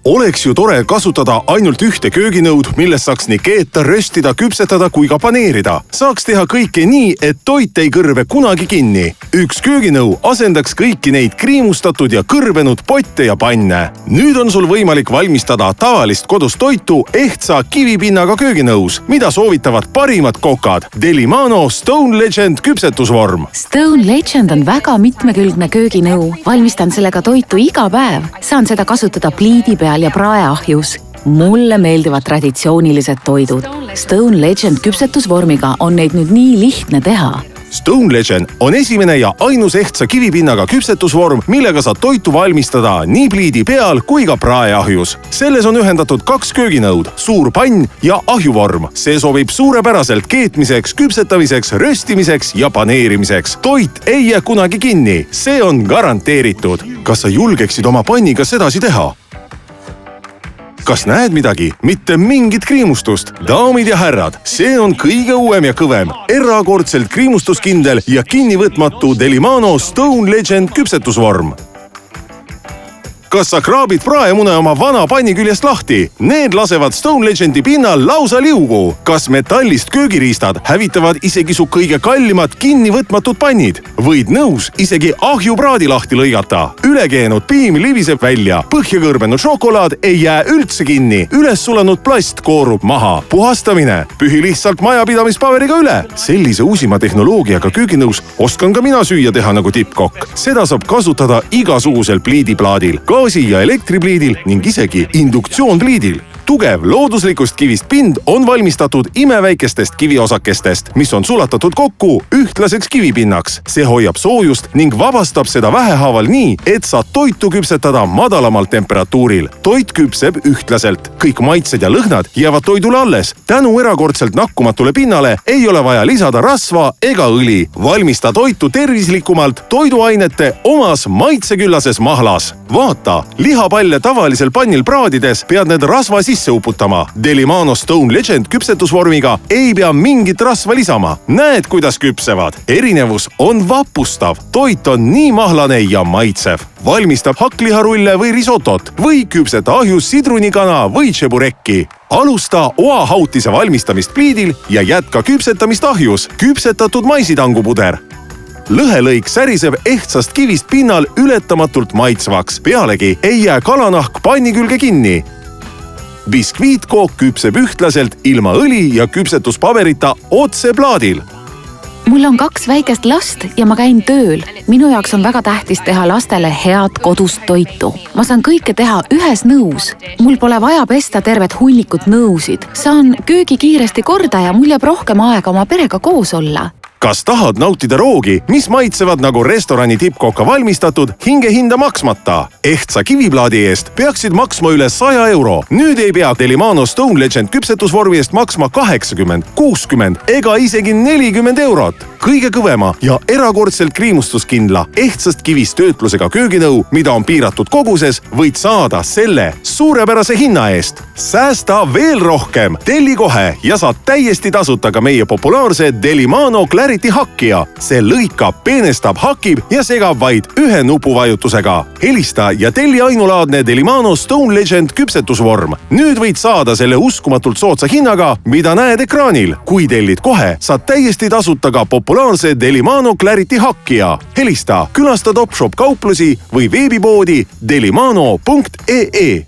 Oleks ju tore kasutada ainult ühte kööginõud, milles saaks nii keeta, röstida, küpsetada kui ka paneerida. Saaks teha kõike nii, et toit ei kõrve kunagi kinni. Üks kööginõu asendaks kõiki neid kriimustatud ja kõrvenud potte ja panne. Nüüd on sul võimalik valmistada tavalist kodus toitu ehtsa kivipinnaga kööginõus, mida soovitavad parimad kokad. Delimano Stone Legend küpsetusvorm. Stone Legend on väga mitmekülgne kööginõu. Valmistan sellega toitu iga päev. Saan seda kasutada pliidi peal ja praeahjus. Mulle meeldivad traditsioonilised toidud. Stone Legend küpsetusvormiga on neid nüüd nii lihtne teha. Stone Legend on esimene ja ainus ehtsa kivipinnaga küpsetusvorm, millega saad toitu valmistada nii pliidi peal kui ka praeahjus. Selles on ühendatud 2 kööginõud, suur pann ja ahjuvorm. See sobib suurepäraselt keetmiseks, küpsetamiseks, röstimiseks ja paneerimiseks. Toit ei jää kunagi kinni. See on garanteeritud. Kas sa julgeksid oma panniga sedasi teha? Kas näed midagi? Mitte mingit kriimustust. Daamid ja härrad, see on kõige uuem ja kõvem, erakordselt kriimustuskindel ja kinnivõtmatu Delimano Stone Legend küpsetusvorm. Kas sa kraabid praemune oma vana panni küljest lahti? Need lasevad Stone Legendi pinnal lausa liugu. Kas metallist köögiriistad hävitavad isegi su kõige kallimad kinnivõtmatud pannid? Võid nõus isegi ahjupraadi lahti lõigata. Ülekeenud piim libiseb välja. Põhjakõrbenud šokolaad ei jää üldse kinni. Üles sulanud plast koorub maha. Puhastamine. Pühi lihtsalt majapidamispaberiga üle. Sellise uusima tehnoloogiaga kööginõus oskan ka mina süüa teha nagu tippkokk. Seda saab kasutada igasugusel pliidiplaadil, gaasi- ja elektripliidil ning isegi induktsioonpliidil. Tugev looduslikust kivist pind on valmistatud imeväikestest kiviosakestest, mis on sulatatud kokku ühtlaseks kivipinnaks. See hoiab soojust ning vabastab seda vähehaaval nii, et saad toitu küpsetada madalamal temperatuuril. Toit küpseb ühtlaselt. Kõik maitsed ja lõhnad jäävad toidule alles. Tänu erakordselt nakkumatule pinnale ei ole vaja lisada rasva ega õli. Valmista toitu tervislikumalt toiduainete omas maitseküllases mahlas. Vaata, lihapalle tavalisel pannil praadides pead need rasva sisse uputama. Delimano Stone Legend küpsetusvormiga ei pea mingit rasva lisama. Näed, kuidas küpsevad. Erinevus on vapustav. Toit on nii mahlane ja maitsev. Valmistab hakkliharulle või risotot või küpseta ahjus sidrunikana või tšeburekki. Alusta oahautise valmistamist pliidil ja jätka küpsetamist ahjus. Küpsetatud maisitangupuder. Lõhelõik säriseb ehtsast kivist pinnal ületamatult maitsvaks. Pealegi ei jää kalanahk panni külge kinni. Biskviitkook küpseb ühtlaselt ilma õli ja küpsetuspaberita otse plaadil. Mul on 2 väikest last ja ma käin tööl. Minu jaoks on väga tähtis teha lastele head kodust toitu. Ma saan kõike teha ühes nõus. Mul pole vaja pesta tervet hunnikut nõusid. Saan köögi kiiresti korda ja mul jääb rohkem aega oma perega koos olla. Kas tahad nautida roogi, mis maitsevad nagu restorani tippkokka valmistatud hingehinda maksmata? Ehtsa kiviplaadi eest peaksid maksma üle 100 euro. Nüüd ei pea Delimano Stone Legend küpsetusvormi eest maksma 80, 60 ega isegi 40 eurot. Kõige kõvema ja erakordselt kriimustuskindla ehtsast kivist töötlusega kööginõu, mida on piiratud koguses, võid saada selle suurepärase hinna eest. Säästa veel rohkem. Telli kohe ja saad täiesti tasuta ka meie populaarse Delimano Clarity hakkija. See lõikab, peenestab, hakib ja segab vaid ühe nupuvajutusega. Helista ja telli ainulaadne Delimano Stone Legend küpsetusvorm. Nüüd võid saada selle uskumatult soodsa hinnaga, mida näed ekraanil. Kui tellid kohe, saad täiesti tasuta ka populaarse Delimano Clarity hakkija. Helista, külasta Topshop kauplusi või veebipoodi delimano.ee.